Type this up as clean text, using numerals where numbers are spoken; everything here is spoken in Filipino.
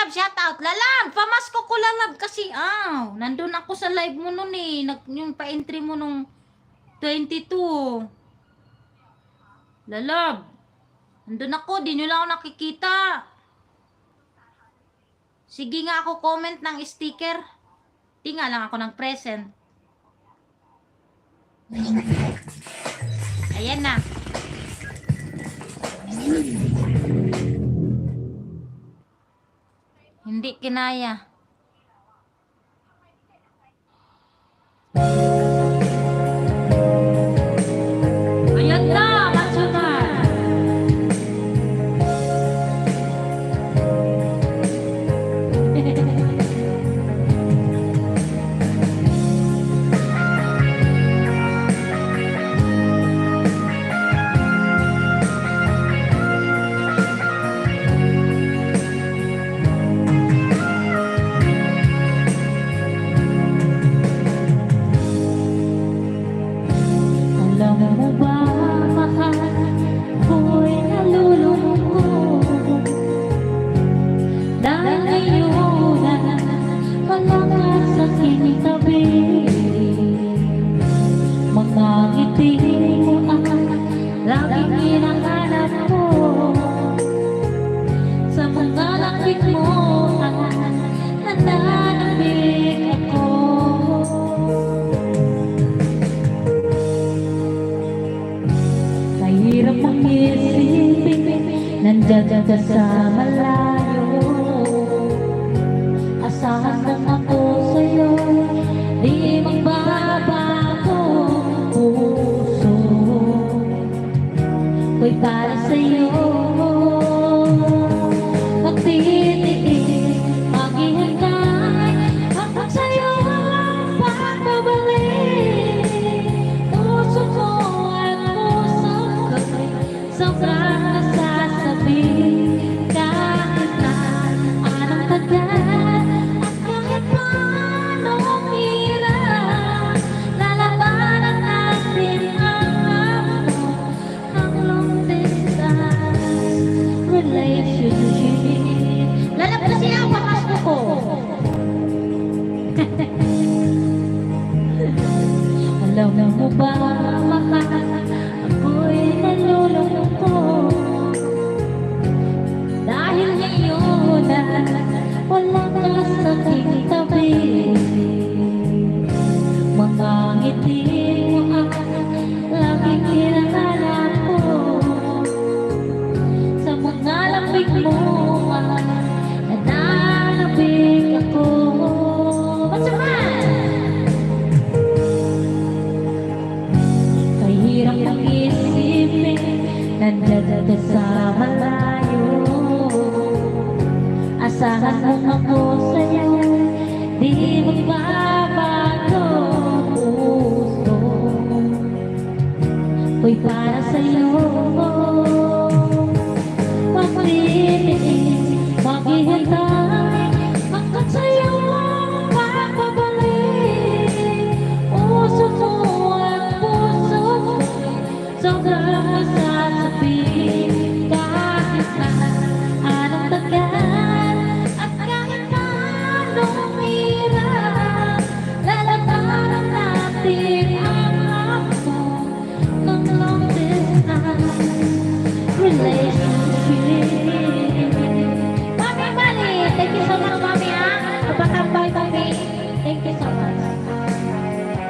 Lalab, shout out. Lalab, pamasko ko lalab kasi, nandun ako sa live mo nun eh. Yung pa-entry mo nung 22. Lalab, nandun ako, di nyo lang ako nakikita. Sige nga ako comment ng sticker. Di nga lang ako ng present. Ayan na. Hindi kinaya. Ayan na, Matsuman. Nandiyan ka sa malayo, asahan lang ako sa'yo, di magbabago puso ko'y para sa'yo. Magtitiis, maghihintay hanggang sa'yo ang pagbabalik. Puso ko at puso ko'y sobrang kahit na anong tagal at kahit paanong hirap, lalabanan natin ang hamon ng long distance relationship. Lalab kasi ang pamasko ko. Alam mo ba, mahal, ako'y nalulungkot dahil ngayon na wala ka sa aking tabi. Mga ngiti mo ang laging hinahanap ko, sa mga lambing mo nananabik ako. Kahirap ang isipin, nandiyan ka sa malayo, asahan mo ako sa'yo, di magbabago.